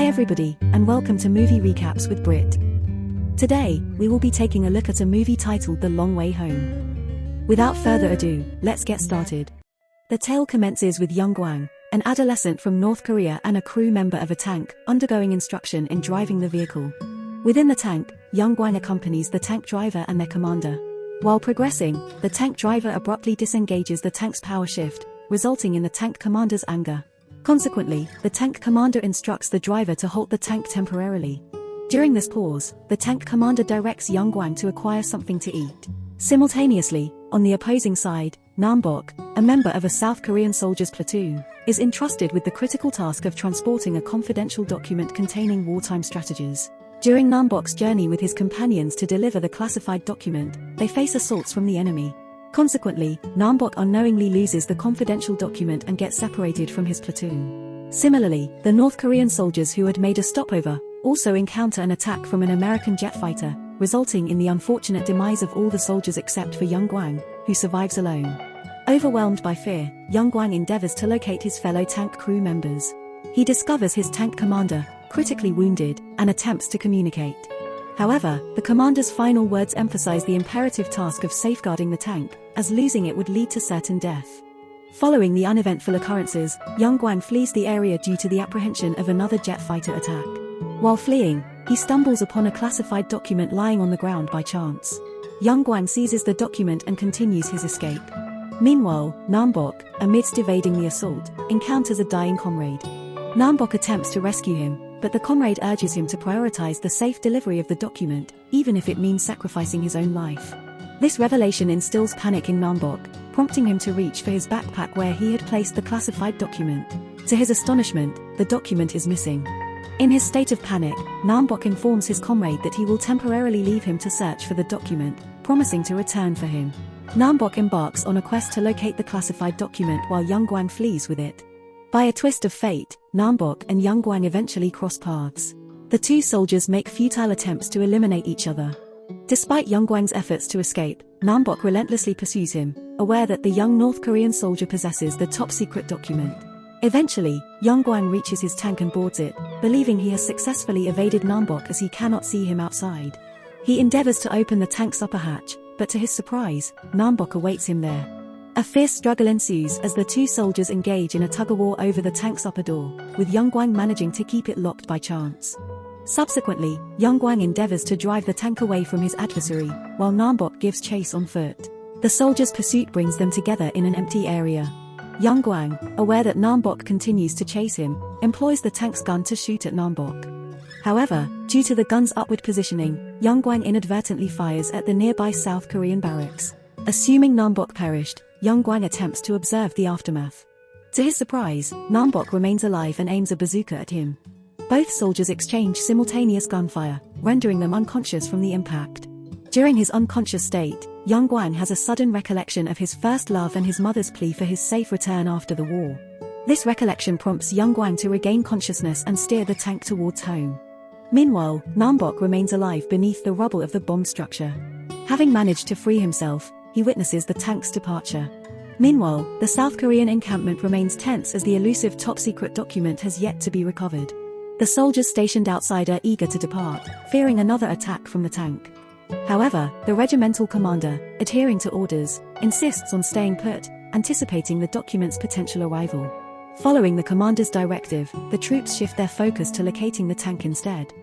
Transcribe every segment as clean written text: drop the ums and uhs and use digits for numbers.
everybody, and welcome to Movie Recaps with Brit. Today, we will be taking a look at a movie titled The Long Way Home. Without further ado, let's get started. The tale commences with Young-Gwang, an adolescent from North Korea and a crew member of a tank, undergoing instruction in driving the vehicle. Within the tank, Young-Gwang accompanies the tank driver and their commander. While progressing, the tank driver abruptly disengages the tank's power shift, resulting in the tank commander's anger. Consequently, the tank commander instructs the driver to halt the tank temporarily. During this pause, the tank commander directs Young-Gwang to acquire something to eat. Simultaneously, on the opposing side, Nam-Bok, a member of a South Korean soldier's platoon, is entrusted with the critical task of transporting a confidential document containing wartime strategies. During Nam-Bok's journey with his companions to deliver the classified document, they face assaults from the enemy. Consequently, Nam-Bok unknowingly loses the confidential document and gets separated from his platoon. Similarly, the North Korean soldiers who had made a stopover also encounter an attack from an American jet fighter, resulting in the unfortunate demise of all the soldiers except for Young-Gwang, who survives alone. Overwhelmed by fear, Young-Gwang endeavors to locate his fellow tank crew members. He discovers his tank commander, critically wounded, and attempts to communicate. However, the commander's final words emphasize the imperative task of safeguarding the tank, as losing it would lead to certain death. Following the uneventful occurrences, Young-Gwang flees the area due to the apprehension of another jet fighter attack. While fleeing, he stumbles upon a classified document lying on the ground by chance. Young-Gwang seizes the document and continues his escape. Meanwhile, Nam-Bok, amidst evading the assault, encounters a dying comrade. Nam-Bok attempts to rescue him, but the comrade urges him to prioritize the safe delivery of the document, even if it means sacrificing his own life. This revelation instills panic in Nam-Bok, prompting him to reach for his backpack where he had placed the classified document. To his astonishment, the document is missing. In his state of panic, Nam-Bok informs his comrade that he will temporarily leave him to search for the document, promising to return for him. Nam-Bok embarks on a quest to locate the classified document while Young-Gwang flees with it. By a twist of fate, Nam-Bok and Young-Gwang eventually cross paths. The two soldiers make futile attempts to eliminate each other. Despite Young-Gwang's efforts to escape, Nam-Bok relentlessly pursues him, aware that the young North Korean soldier possesses the top-secret document. Eventually, Young-Gwang reaches his tank and boards it, believing he has successfully evaded Nam-Bok as he cannot see him outside. He endeavors to open the tank's upper hatch, but to his surprise, Nam-Bok awaits him there. A fierce struggle ensues as the two soldiers engage in a tug-of-war over the tank's upper door, with Young-Gwang managing to keep it locked by chance. Subsequently, Young-Gwang endeavors to drive the tank away from his adversary, while Nam-Bok gives chase on foot. The soldiers' pursuit brings them together in an empty area. Young-Gwang, aware that Nam-Bok continues to chase him, employs the tank's gun to shoot at Nam-Bok. However, due to the gun's upward positioning, Young-Gwang inadvertently fires at the nearby South Korean barracks. Assuming Nam-Bok perished, Young-Gwang attempts to observe the aftermath. To his surprise, Nam-Bok remains alive and aims a bazooka at him. Both soldiers exchange simultaneous gunfire, rendering them unconscious from the impact. During his unconscious state, Young-Gwang has a sudden recollection of his first love and his mother's plea for his safe return after the war. This recollection prompts Young-Gwang to regain consciousness and steer the tank towards home. Meanwhile, Nam-Bok remains alive beneath the rubble of the bomb structure. Having managed to free himself, he witnesses the tank's departure. Meanwhile, the South Korean encampment remains tense as the elusive top-secret document has yet to be recovered. The soldiers stationed outside are eager to depart, fearing another attack from the tank. However, the regimental commander, adhering to orders, insists on staying put, anticipating the document's potential arrival. Following the commander's directive, the troops shift their focus to locating the tank instead.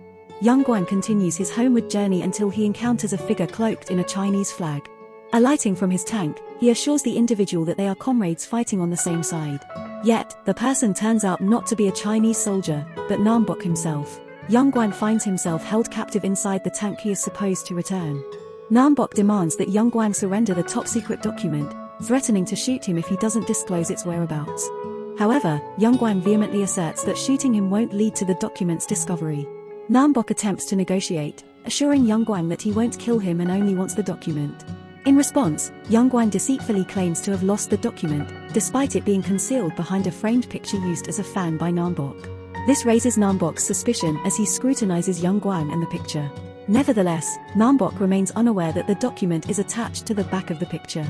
Young-Gwang continues his homeward journey until he encounters a figure cloaked in a Chinese flag. Alighting from his tank, he assures the individual that they are comrades fighting on the same side. Yet, the person turns out not to be a Chinese soldier, but Nam-Bok himself. Young-Gwang finds himself held captive inside the tank he is supposed to return. Nam-Bok demands that Young-Gwang surrender the top-secret document, threatening to shoot him if he doesn't disclose its whereabouts. However, Young-Gwang vehemently asserts that shooting him won't lead to the document's discovery. Nam-Bok attempts to negotiate, assuring Young-Gwang that he won't kill him and only wants the document. In response, Young-Gwang deceitfully claims to have lost the document, despite it being concealed behind a framed picture used as a fan by Nam-Bok. This raises Nam-Bok's suspicion as he scrutinizes Young-Gwang and the picture. Nevertheless, Nam-Bok remains unaware that the document is attached to the back of the picture.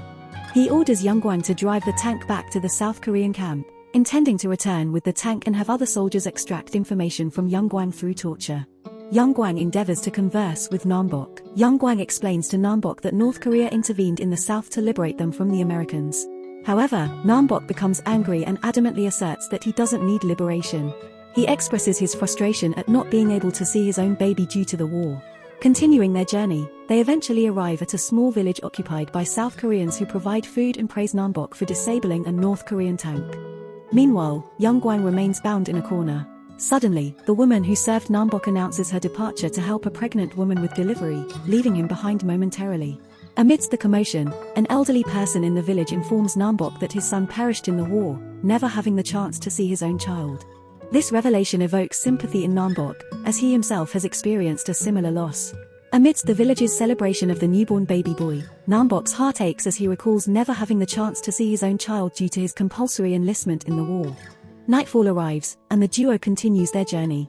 He orders Young-Gwang to drive the tank back to the South Korean camp, intending to return with the tank and have other soldiers extract information from Young-Gwang through torture. Young-Gwang endeavors to converse with Nam-Bok. Young-Gwang explains to Nam-Bok that North Korea intervened in the south to liberate them from the Americans. However, Nam-Bok becomes angry and adamantly asserts that he doesn't need liberation. He expresses his frustration at not being able to see his own baby due to the war. Continuing their journey, they eventually arrive at a small village occupied by South Koreans who provide food and praise Nam-Bok for disabling a North Korean tank. Meanwhile, Young-Gwang remains bound in a corner. Suddenly, the woman who served Nam-Bok announces her departure to help a pregnant woman with delivery, leaving him behind momentarily. Amidst the commotion, an elderly person in the village informs Nam-Bok that his son perished in the war, never having the chance to see his own child. This revelation evokes sympathy in Nam-Bok, as he himself has experienced a similar loss. Amidst the village's celebration of the newborn baby boy, Nam-Bok's heart aches as he recalls never having the chance to see his own child due to his compulsory enlistment in the war. Nightfall arrives, and the duo continues their journey.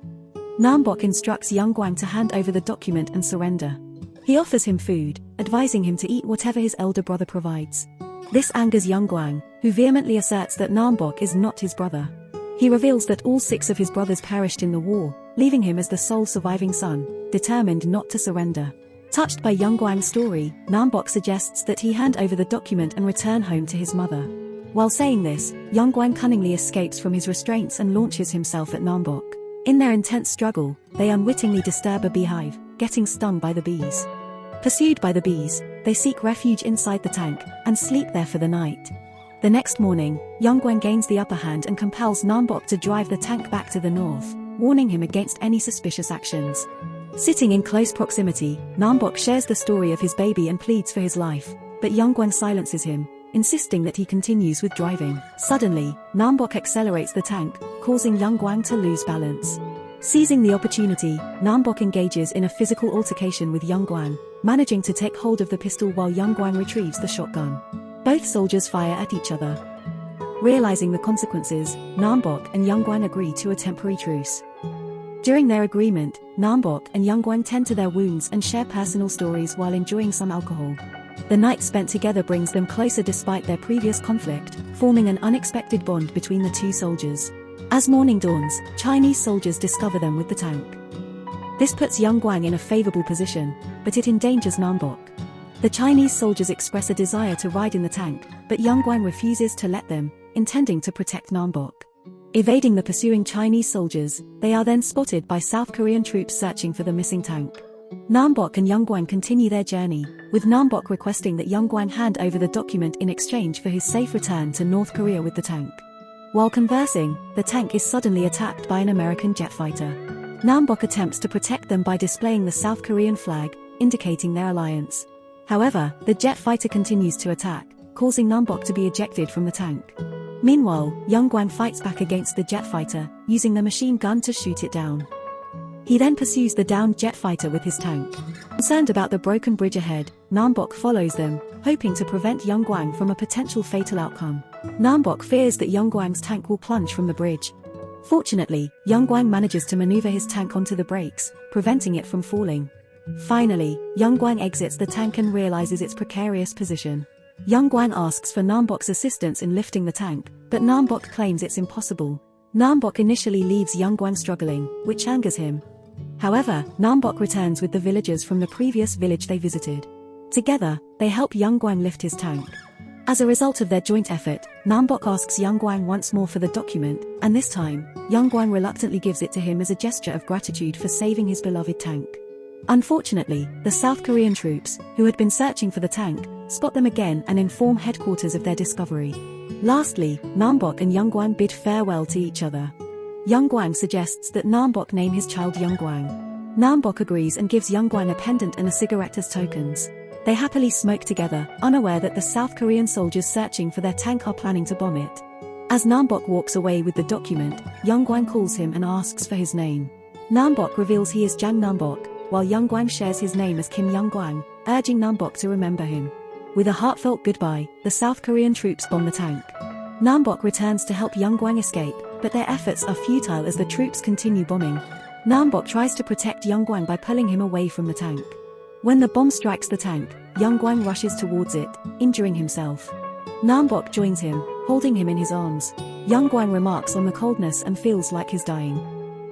Nam-Bok instructs Young-Gwang to hand over the document and surrender. He offers him food, advising him to eat whatever his elder brother provides. This angers Young-Gwang, who vehemently asserts that Nam-Bok is not his brother. He reveals that all 6 of his brothers perished in the war, leaving him as the sole surviving son, determined not to surrender. Touched by Young-Gwang's story, Nam-Bok suggests that he hand over the document and return home to his mother. While saying this, Young-Gwang cunningly escapes from his restraints and launches himself at Nam-Bok. In their intense struggle, they unwittingly disturb a beehive, getting stung by the bees. Pursued by the bees, they seek refuge inside the tank, and sleep there for the night. The next morning, Young-Gwang gains the upper hand and compels Nam-Bok to drive the tank back to the north, warning him against any suspicious actions. Sitting in close proximity, Nam-Bok shares the story of his baby and pleads for his life, but Young-Gwang silences him, insisting that he continues with driving. Suddenly, Nam-Bok accelerates the tank, causing Young-Gwang to lose balance. Seizing the opportunity, Nam-Bok engages in a physical altercation with Young-Gwang, managing to take hold of the pistol while Young-Gwang retrieves the shotgun. Both soldiers fire at each other. Realizing the consequences, Nam-Bok and Young-Gwang agree to a temporary truce. During their agreement, Nam-Bok and Young-Gwang tend to their wounds and share personal stories while enjoying some alcohol. The night spent together brings them closer despite their previous conflict, forming an unexpected bond between the two soldiers. As morning dawns, Chinese soldiers discover them with the tank. This puts Young-Gwang in a favorable position, but it endangers Nam-Bok. The Chinese soldiers express a desire to ride in the tank, but Young-Gwang refuses to let them, intending to protect Nam-Bok. Evading the pursuing Chinese soldiers, they are then spotted by South Korean troops searching for the missing tank. Nam-Bok and Young-Gwang continue their journey, with Nam-Bok requesting that Young-Gwang hand over the document in exchange for his safe return to North Korea with the tank. While conversing, the tank is suddenly attacked by an American jet fighter. Nam-Bok attempts to protect them by displaying the South Korean flag, indicating their alliance. However, the jet fighter continues to attack, causing Nam-Bok to be ejected from the tank. Meanwhile, Young-Gwang fights back against the jet fighter, using the machine gun to shoot it down. He then pursues the downed jet fighter with his tank. Concerned about the broken bridge ahead, Nam-Bok follows them, hoping to prevent Young-Gwang from a potential fatal outcome. Nam-Bok fears that Young-Gwang's tank will plunge from the bridge. Fortunately, Young-Gwang manages to maneuver his tank onto the brakes, preventing it from falling. Finally, Young-Gwang exits the tank and realizes its precarious position. Young-Gwang asks for Nam-Bok's assistance in lifting the tank, but Nam-Bok claims it's impossible. Nam-Bok initially leaves Young-Gwang struggling, which angers him. However, Nam-Bok returns with the villagers from the previous village they visited. Together, they help Young-Gwang lift his tank. As a result of their joint effort, Nam-Bok asks Young-Gwang once more for the document, and this time, Young-Gwang reluctantly gives it to him as a gesture of gratitude for saving his beloved tank. Unfortunately, the South Korean troops, who had been searching for the tank, spot them again and inform headquarters of their discovery. Lastly, Nam-Bok and Young-Gwang bid farewell to each other. Young-Gwang suggests that Nam-Bok name his child Young-Gwang. Nam-Bok agrees and gives Young-Gwang a pendant and a cigarette as tokens. They happily smoke together, unaware that the South Korean soldiers searching for their tank are planning to bomb it. As Nam-Bok walks away with the document, Young-Gwang calls him and asks for his name. Nam-Bok reveals he is Jang Nam-Bok, while Young-Gwang shares his name as Kim Young-Gwang, urging Nam-Bok to remember him. With a heartfelt goodbye, the South Korean troops bomb the tank. Nam-Bok returns to help Young-Gwang escape, but their efforts are futile as the troops continue bombing. Nam-Bok tries to protect Young-Gwang by pulling him away from the tank. When the bomb strikes the tank, Young-Gwang rushes towards it, injuring himself. Nam-Bok joins him, holding him in his arms. Young-Gwang remarks on the coldness and feels like he's dying.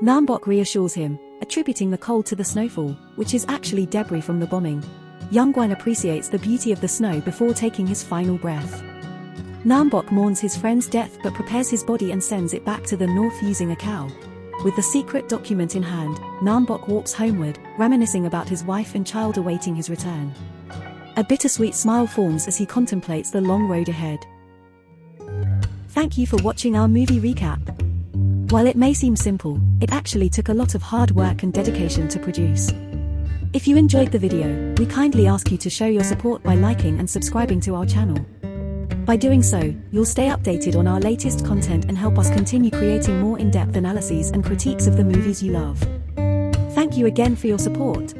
Nam-Bok reassures him, attributing the cold to the snowfall, which is actually debris from the bombing. Young-Gwang appreciates the beauty of the snow before taking his final breath. Nam-Bok mourns his friend's death but prepares his body and sends it back to the north using a cow. With the secret document in hand, Nam-Bok walks homeward, reminiscing about his wife and child awaiting his return. A bittersweet smile forms as he contemplates the long road ahead. Thank you for watching our movie recap. While it may seem simple, it actually took a lot of hard work and dedication to produce. If you enjoyed the video, we kindly ask you to show your support by liking and subscribing to our channel. By doing so, you'll stay updated on our latest content and help us continue creating more in-depth analyses and critiques of the movies you love. Thank you again for your support.